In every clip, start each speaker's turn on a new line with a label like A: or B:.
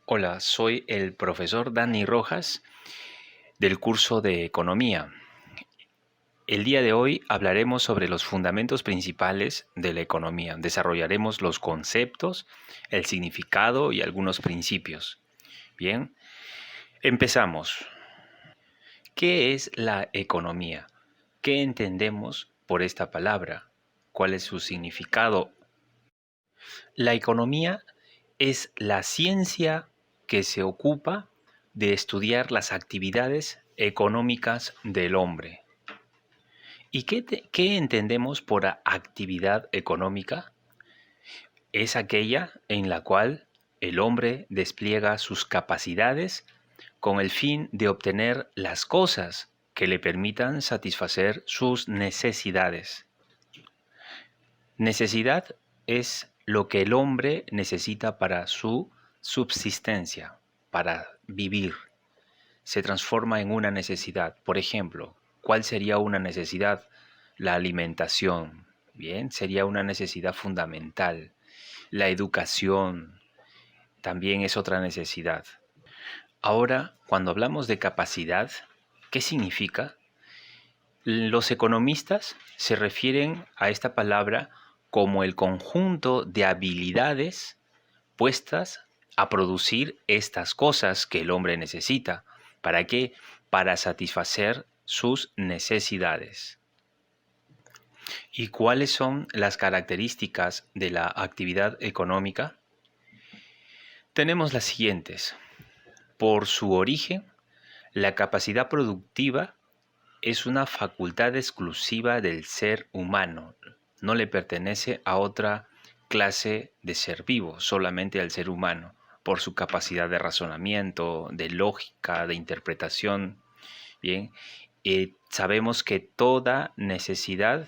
A: Hola, soy el profesor Dani Rojas del curso de Economía. El día de hoy hablaremos sobre los fundamentos principales de la economía. Desarrollaremos los conceptos, el significado y algunos principios. Bien, empezamos. ¿Qué es la economía? ¿Qué entendemos por esta palabra? ¿Cuál es su significado? La economía es la ciencia que se ocupa de estudiar las actividades económicas del hombre. ¿Y qué entendemos por actividad económica? Es aquella en la cual el hombre despliega sus capacidades con el fin de obtener las cosas que le permitan satisfacer sus necesidades. Necesidad es lo que el hombre necesita para su subsistencia, para vivir. Se transforma en una necesidad. Por ejemplo, ¿cuál sería una necesidad? La alimentación. Bien, sería una necesidad fundamental. La educación también es otra necesidad. Ahora, cuando hablamos de capacidad, ¿qué significa? Los economistas se refieren a esta palabra como el conjunto de habilidades puestas a producir estas cosas que el hombre necesita. ¿Para qué? Para satisfacer sus necesidades. ¿Y cuáles son las características de la actividad económica? Tenemos las siguientes. Por su origen, la capacidad productiva es una facultad exclusiva del ser humano. No le pertenece a otra clase de ser vivo, solamente al ser humano, por su capacidad de razonamiento, de lógica, de interpretación. Bien, sabemos que toda necesidad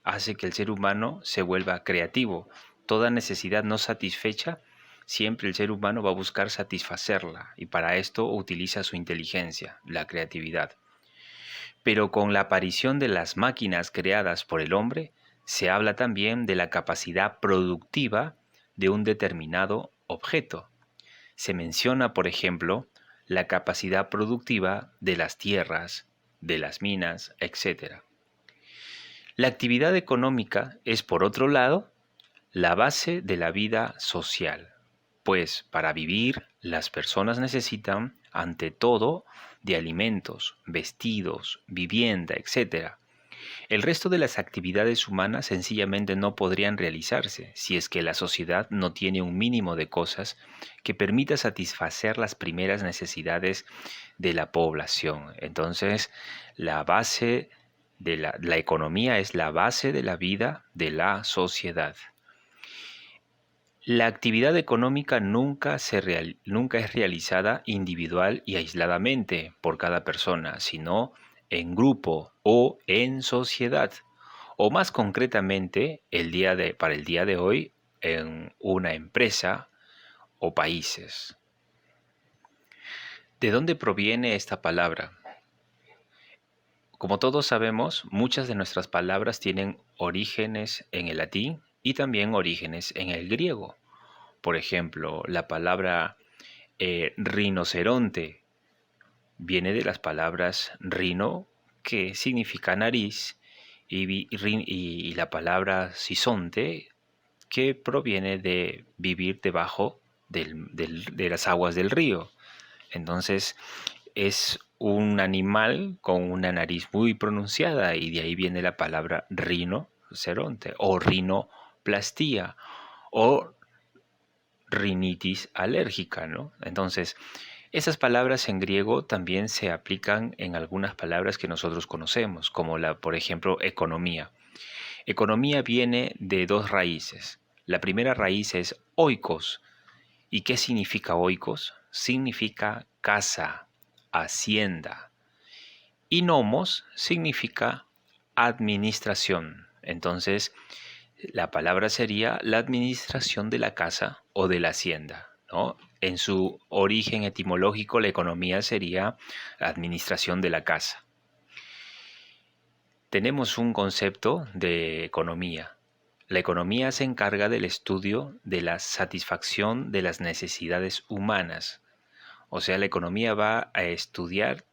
A: hace que el ser humano se vuelva creativo. Toda necesidad no satisfecha, siempre el ser humano va a buscar satisfacerla y para esto utiliza su inteligencia, la creatividad. Pero con la aparición de las máquinas creadas por el hombre, se habla también de la capacidad productiva de un determinado objeto. Se menciona, por ejemplo, la capacidad productiva de las tierras, de las minas, etc. La actividad económica es, por otro lado, la base de la vida social, pues para vivir las personas necesitan, ante todo, de alimentos, vestidos, vivienda, etc. El resto de las actividades humanas sencillamente no podrían realizarse si es que la sociedad no tiene un mínimo de cosas que permita satisfacer las primeras necesidades de la población. Entonces, la base de la economía es la base de la vida de la sociedad. La actividad económica nunca es realizada individual y aisladamente por cada persona, sino en grupo o en sociedad, o más concretamente para el día de hoy en una empresa o países. ¿De dónde proviene esta palabra? Como todos sabemos, muchas de nuestras palabras tienen orígenes en el latín y también orígenes en el griego. Por ejemplo, la palabra rinoceronte viene de las palabras rino, que significa nariz, y la palabra sisonte, que proviene de vivir debajo de las aguas del río. Entonces, es un animal con una nariz muy pronunciada y de ahí viene la palabra rinoceronte o rinoplastía o rinitis alérgica, ¿no? Entonces, esas palabras en griego también se aplican en algunas palabras que nosotros conocemos, como por ejemplo, economía. Economía viene de dos raíces. La primera raíz es oikos. ¿Y qué significa oikos? Significa casa, hacienda. Y nomos significa administración. Entonces, la palabra sería la administración de la casa o de la hacienda, ¿no? En su origen etimológico, la economía sería la administración de la casa. Tenemos un concepto de economía. La economía se encarga del estudio de la satisfacción de las necesidades humanas. O sea, la economía va a estudiar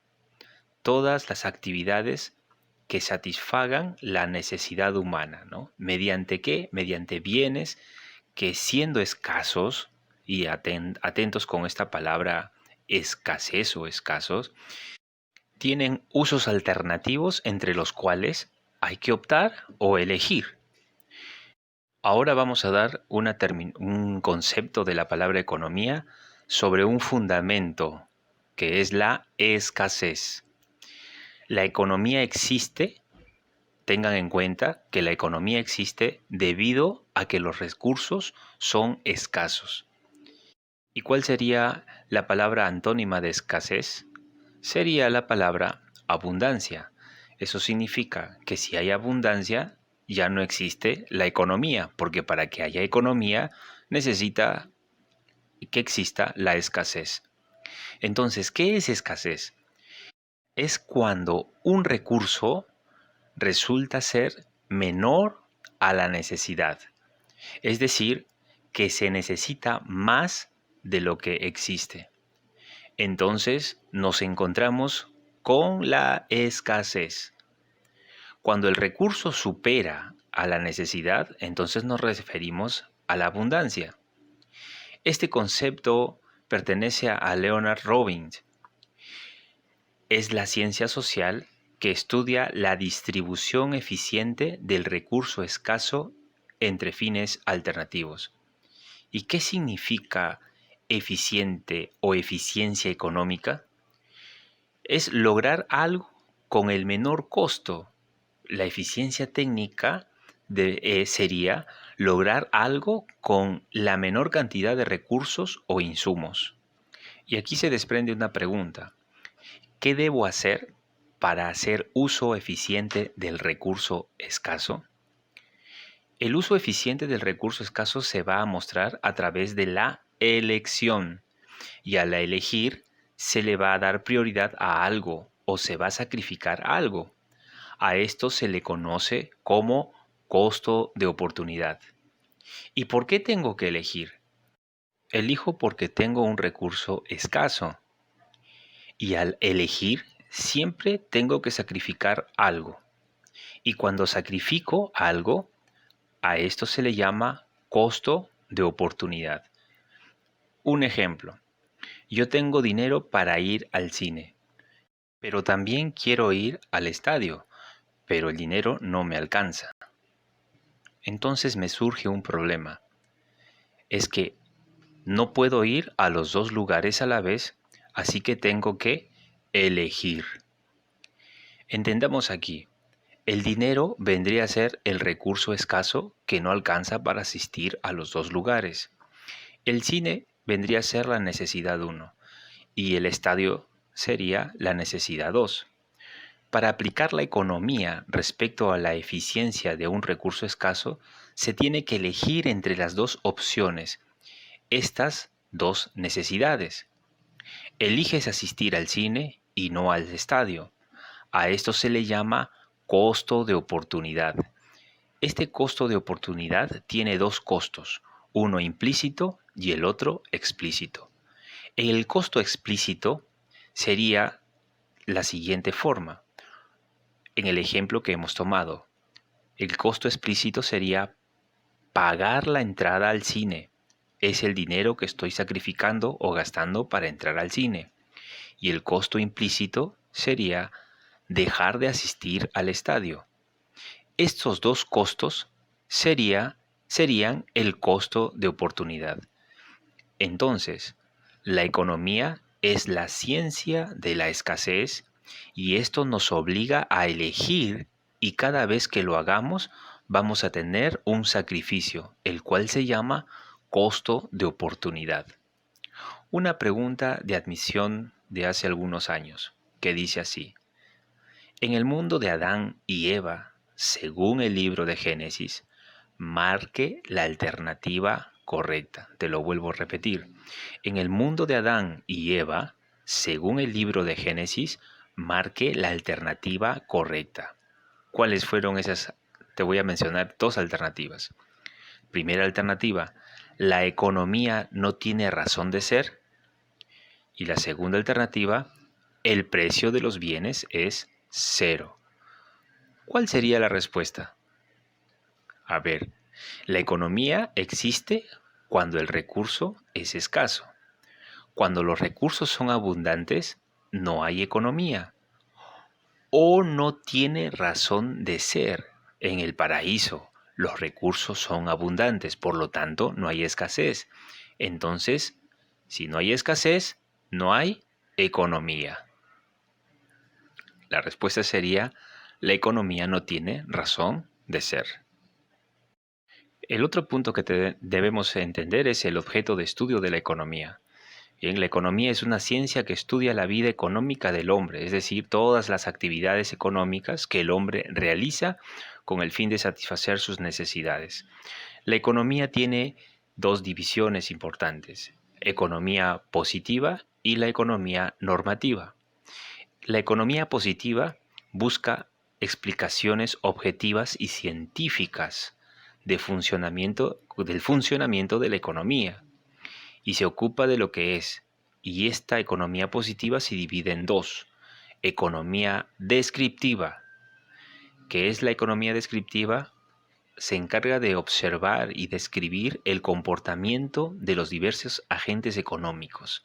A: todas las actividades que satisfagan la necesidad humana, ¿no? ¿Mediante qué? Mediante bienes que siendo escasos, y atentos con esta palabra escasez o escasos, tienen usos alternativos entre los cuales hay que optar o elegir. Ahora vamos a dar un concepto de la palabra economía sobre un fundamento que es la escasez. La economía existe, tengan en cuenta que la economía existe debido a que los recursos son escasos. ¿Y cuál sería la palabra antónima de escasez? Sería la palabra abundancia. Eso significa que si hay abundancia, ya no existe la economía, porque para que haya economía necesita que exista la escasez. Entonces, ¿qué es escasez? Es cuando un recurso resulta ser menor a la necesidad. Es decir, que se necesita más de lo que existe. Entonces nos encontramos con la escasez. Cuando el recurso supera a la necesidad, entonces nos referimos a la abundancia. Este concepto pertenece a Leonard Robbins. Es la ciencia social que estudia la distribución eficiente del recurso escaso entre fines alternativos. ¿Y qué significa eficiente o eficiencia económica? Es lograr algo con el menor costo. La eficiencia técnica sería lograr algo con la menor cantidad de recursos o insumos. Y aquí se desprende una pregunta. ¿Qué debo hacer para hacer uso eficiente del recurso escaso? El uso eficiente del recurso escaso se va a mostrar a través de la elección. Y al elegir, se le va a dar prioridad a algo o se va a sacrificar algo. A esto se le conoce como costo de oportunidad. ¿Y por qué tengo que elegir? Elijo porque tengo un recurso escaso. Y al elegir, siempre tengo que sacrificar algo. Y cuando sacrifico algo, a esto se le llama costo de oportunidad. Un ejemplo. Yo tengo dinero para ir al cine, pero también quiero ir al estadio, pero el dinero no me alcanza. Entonces me surge un problema. Es que no puedo ir a los dos lugares a la vez, así que tengo que elegir. Entendamos aquí, el dinero vendría a ser el recurso escaso que no alcanza para asistir a los dos lugares. El cine vendría a ser la necesidad 1 y el estadio sería la necesidad 2. Para aplicar la economía respecto a la eficiencia de un recurso escaso, se tiene que elegir entre las dos opciones, estas dos necesidades. Eliges asistir al cine y no al estadio. A esto se le llama costo de oportunidad. Este costo de oportunidad tiene dos costos, uno implícito y el otro explícito. El costo explícito sería la siguiente forma. En el ejemplo que hemos tomado, el costo explícito sería pagar la entrada al cine. Es el dinero que estoy sacrificando o gastando para entrar al cine. Y el costo implícito sería dejar de asistir al estadio. Estos dos costos serían el costo de oportunidad. Entonces, la economía es la ciencia de la escasez y esto nos obliga a elegir y cada vez que lo hagamos vamos a tener un sacrificio, el cual se llama costo de oportunidad. Una pregunta de admisión de hace algunos años que dice así: en el mundo de Adán y Eva, según el libro de Génesis, marque la alternativa correcta. Te lo vuelvo a repetir. En el mundo de Adán y Eva, según el libro de Génesis, marque la alternativa correcta. ¿Cuáles fueron esas Te voy a mencionar dos alternativas. Primera alternativa, la economía no tiene razón de ser. Y la segunda alternativa, el precio de los bienes es cero. ¿Cuál sería la respuesta? A ver, la economía existe cuando el recurso es escaso. Cuando los recursos son abundantes, no hay economía. O no tiene razón de ser. En el paraíso, los recursos son abundantes, por lo tanto, no hay escasez. Entonces, si no hay escasez, no hay economía. La respuesta sería, la economía no tiene razón de ser. El otro punto que debemos entender es el objeto de estudio de la economía. Bien, la economía es una ciencia que estudia la vida económica del hombre, es decir, todas las actividades económicas que el hombre realiza con el fin de satisfacer sus necesidades. La economía tiene dos divisiones importantes, economía positiva y la economía normativa. La economía positiva busca explicaciones objetivas y científicas del funcionamiento de la economía y se ocupa de lo que es. Y esta economía positiva se divide en dos. Economía descriptiva. ¿Qué es la economía descriptiva? Se encarga de observar y describir el comportamiento de los diversos agentes económicos.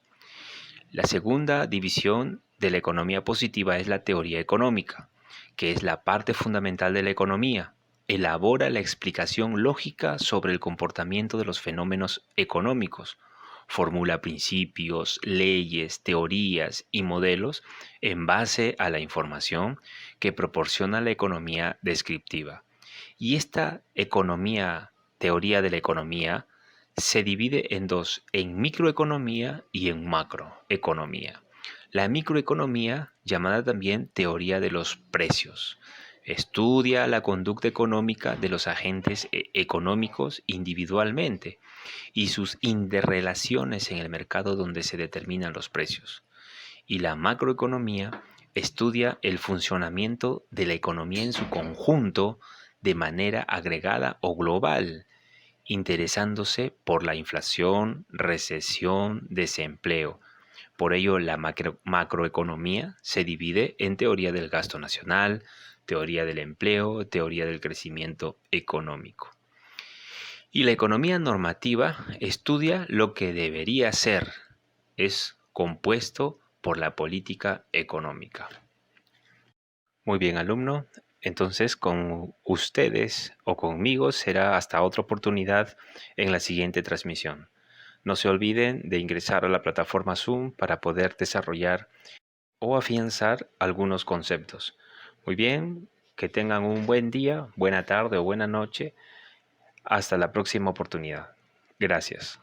A: La segunda división de la economía positiva es la teoría económica, que es la parte fundamental de la economía. Elabora la explicación lógica sobre el comportamiento de los fenómenos económicos. Formula principios, leyes, teorías y modelos en base a la información que proporciona la economía descriptiva. Y esta teoría de la economía, se divide en dos, en microeconomía y en macroeconomía. La microeconomía, llamada también teoría de los precios, estudia la conducta económica de los agentes económicos individualmente y sus interrelaciones en el mercado donde se determinan los precios. Y la macroeconomía estudia el funcionamiento de la economía en su conjunto de manera agregada o global, interesándose por la inflación, recesión, desempleo. Por ello, la macroeconomía se divide en teoría del gasto nacional, teoría del empleo, teoría del crecimiento económico. Y la economía normativa estudia lo que debería ser. Es compuesto por la política económica. Muy bien, alumno. Entonces, con ustedes o conmigo será hasta otra oportunidad en la siguiente transmisión. No se olviden de ingresar a la plataforma Zoom para poder desarrollar o afianzar algunos conceptos. Muy bien, que tengan un buen día, buena tarde o buena noche. Hasta la próxima oportunidad. Gracias.